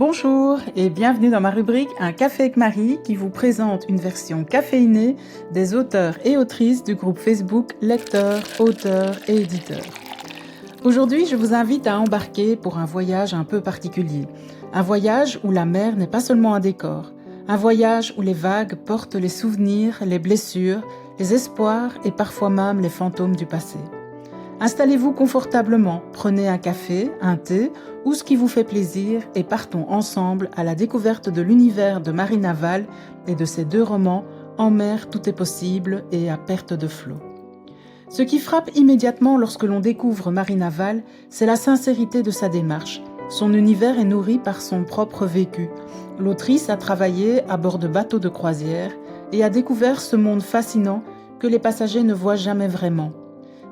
Bonjour et bienvenue dans ma rubrique Un café avec Marie qui vous présente une version caféinée des auteurs et autrices du groupe Facebook Lecteurs, Auteurs et Éditeurs. Aujourd'hui, je vous invite à embarquer pour un voyage un peu particulier. Un voyage où la mer n'est pas seulement un décor. Un voyage où les vagues portent les souvenirs, les blessures, les espoirs et parfois même les fantômes du passé. Installez-vous confortablement, prenez un café, un thé ou ce qui vous fait plaisir et partons ensemble à la découverte de l'univers de Marie Naval et de ses deux romans En mer, tout est possible et À perte de flot. Ce qui frappe immédiatement lorsque l'on découvre Marie Naval, c'est la sincérité de sa démarche. Son univers est nourri par son propre vécu. L'autrice a travaillé à bord de bateaux de croisière et a découvert ce monde fascinant que les passagers ne voient jamais vraiment.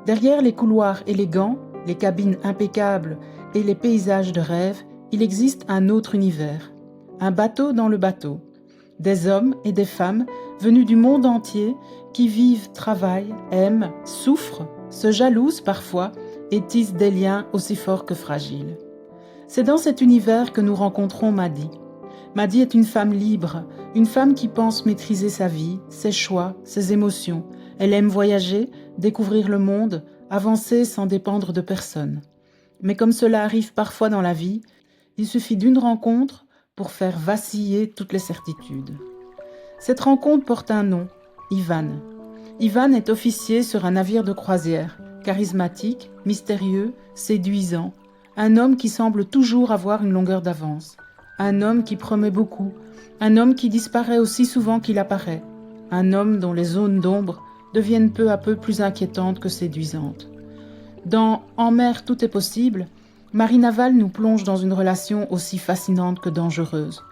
Derrière les couloirs élégants, les cabines impeccables et les paysages de rêve, il existe un autre univers. Un bateau dans le bateau. Des hommes et des femmes venus du monde entier qui vivent, travaillent, aiment, souffrent, se jalousent parfois et tissent des liens aussi forts que fragiles. C'est dans cet univers que nous rencontrons Maddy. Maddy est une femme libre, une femme qui pense maîtriser sa vie, ses choix, ses émotions. Elle aime voyager, découvrir le monde, avancer sans dépendre de personne. Mais comme cela arrive parfois dans la vie, il suffit d'une rencontre pour faire vaciller toutes les certitudes. Cette rencontre porte un nom, Ivan. Ivan est officier sur un navire de croisière, charismatique, mystérieux, séduisant, un homme qui semble toujours avoir une longueur d'avance, un homme qui promet beaucoup, un homme qui disparaît aussi souvent qu'il apparaît, un homme dont les zones d'ombre deviennent peu à peu plus inquiétantes que séduisantes. Dans En mer, tout est possible, Marie Naval nous plonge dans une relation aussi fascinante que dangereuse.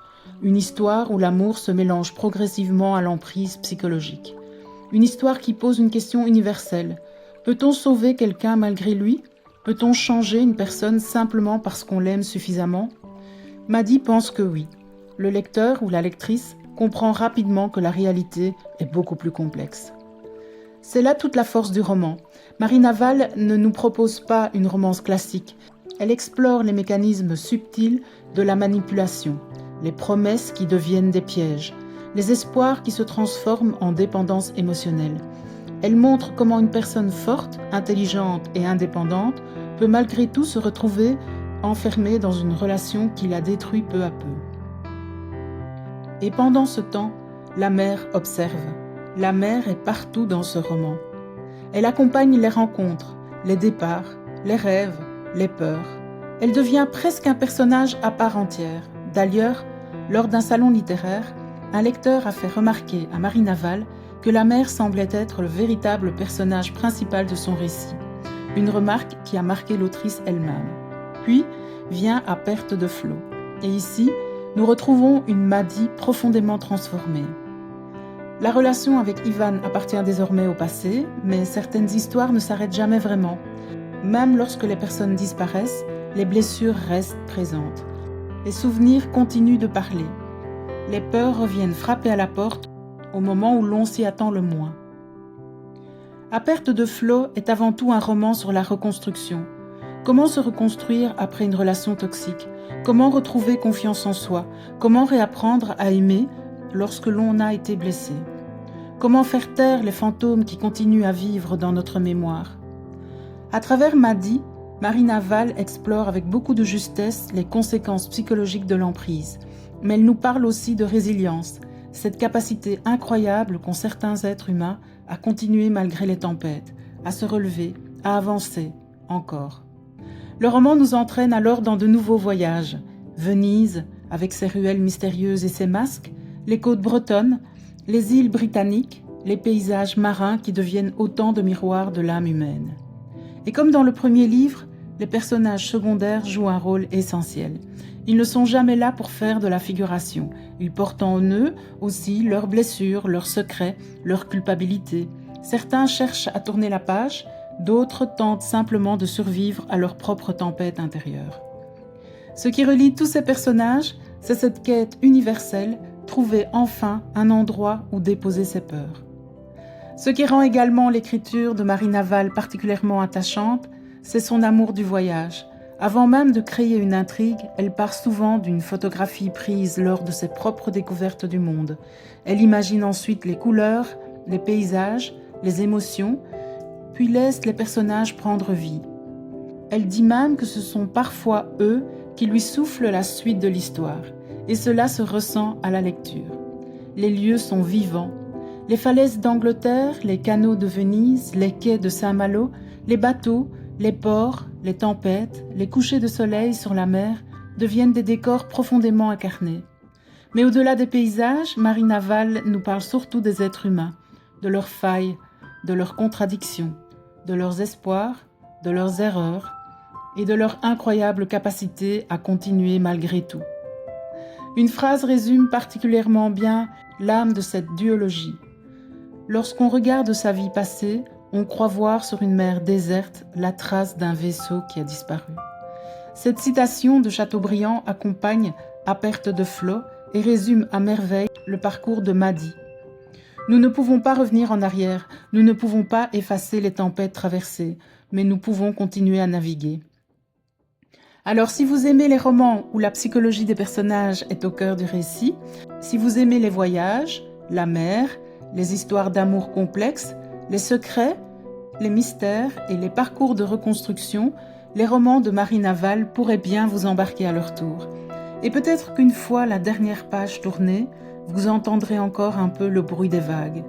Une histoire où l'amour se mélange progressivement à l'emprise psychologique. Une histoire qui pose une question universelle. Peut-on sauver quelqu'un malgré lui ? Peut-on changer une personne simplement parce qu'on l'aime suffisamment ? Maddy pense que oui. Le lecteur ou la lectrice comprend rapidement que la réalité est beaucoup plus complexe. C'est là toute la force du roman. Marie Naval ne nous propose pas une romance classique. Elle explore les mécanismes subtils de la manipulation, les promesses qui deviennent des pièges, les espoirs qui se transforment en dépendance émotionnelle. Elle montre comment une personne forte, intelligente et indépendante peut malgré tout se retrouver enfermée dans une relation qui la détruit peu à peu. Et pendant ce temps, la mer observe. La mer est partout dans ce roman. Elle accompagne les rencontres, les départs, les rêves, les peurs. Elle devient presque un personnage à part entière. D'ailleurs, lors d'un salon littéraire, un lecteur a fait remarquer à Marie Naval que la mer semblait être le véritable personnage principal de son récit. Une remarque qui a marqué l'autrice elle-même. Puis vient À perte de flot. Et ici, nous retrouvons une Maddy profondément transformée. La relation avec Ivan appartient désormais au passé, mais certaines histoires ne s'arrêtent jamais vraiment. Même lorsque les personnes disparaissent, les blessures restent présentes. Les souvenirs continuent de parler. Les peurs reviennent frapper à la porte au moment où l'on s'y attend le moins. À perte de flot est avant tout un roman sur la reconstruction. Comment se reconstruire après une relation toxique ? Comment retrouver confiance en soi ? Comment réapprendre à aimer lorsque l'on a été blessé? Comment faire taire les fantômes qui continuent à vivre dans notre mémoire? À travers Maddy, Marie Naval explore avec beaucoup de justesse les conséquences psychologiques de l'emprise. Mais elle nous parle aussi de résilience, cette capacité incroyable qu'ont certains êtres humains à continuer malgré les tempêtes, à se relever, à avancer, encore. Le roman nous entraîne alors dans de nouveaux voyages. Venise, avec ses ruelles mystérieuses et ses masques, les côtes bretonnes, les îles britanniques, les paysages marins qui deviennent autant de miroirs de l'âme humaine. Et comme dans le premier livre, les personnages secondaires jouent un rôle essentiel. Ils ne sont jamais là pour faire de la figuration. Ils portent en eux aussi leurs blessures, leurs secrets, leur culpabilité. Certains cherchent à tourner la page, d'autres tentent simplement de survivre à leur propre tempête intérieure. Ce qui relie tous ces personnages, c'est cette quête universelle, trouver enfin un endroit où déposer ses peurs. Ce qui rend également l'écriture de Marie Naval particulièrement attachante, c'est son amour du voyage. Avant même de créer une intrigue, elle part souvent d'une photographie prise lors de ses propres découvertes du monde. Elle imagine ensuite les couleurs, les paysages, les émotions, puis laisse les personnages prendre vie. Elle dit même que ce sont parfois eux qui lui soufflent la suite de l'histoire, et cela se ressent à la lecture. Les lieux sont vivants. Les falaises d'Angleterre, les canaux de Venise, les quais de Saint-Malo, les bateaux, les ports, les tempêtes, les couchers de soleil sur la mer deviennent des décors profondément incarnés. Mais au-delà des paysages, Marina Wall nous parle surtout des êtres humains, de leurs failles, de leurs contradictions, de leurs espoirs, de leurs erreurs et de leur incroyable capacité à continuer malgré tout. Une phrase résume particulièrement bien l'âme de cette duologie. Lorsqu'on regarde sa vie passée, on croit voir sur une mer déserte la trace d'un vaisseau qui a disparu. Cette citation de Chateaubriand accompagne À perte de flot et résume à merveille le parcours de Maddy. Nous ne pouvons pas revenir en arrière, nous ne pouvons pas effacer les tempêtes traversées, mais nous pouvons continuer à naviguer. Alors si vous aimez les romans où la psychologie des personnages est au cœur du récit, si vous aimez les voyages, la mer, les histoires d'amour complexes, les secrets, les mystères et les parcours de reconstruction, les romans de Marina Wall pourraient bien vous embarquer à leur tour. Et peut-être qu'une fois la dernière page tournée, vous entendrez encore un peu le bruit des vagues.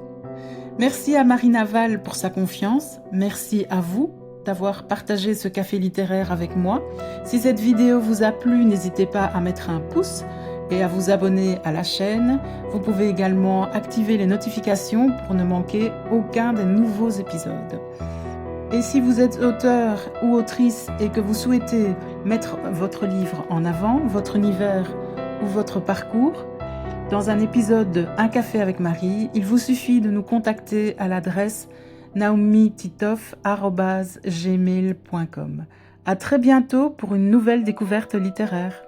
Merci à Marina Wall pour sa confiance, merci à vous d'avoir partagé ce café littéraire avec moi. Si cette vidéo vous a plu, n'hésitez pas à mettre un pouce et à vous abonner à la chaîne. Vous pouvez également activer les notifications pour ne manquer aucun des nouveaux épisodes. Et si vous êtes auteur ou autrice et que vous souhaitez mettre votre livre en avant, votre univers ou votre parcours, dans un épisode de Un café avec Marie, il vous suffit de nous contacter à l'adresse naomititov@gmail.com. À très bientôt pour une nouvelle découverte littéraire.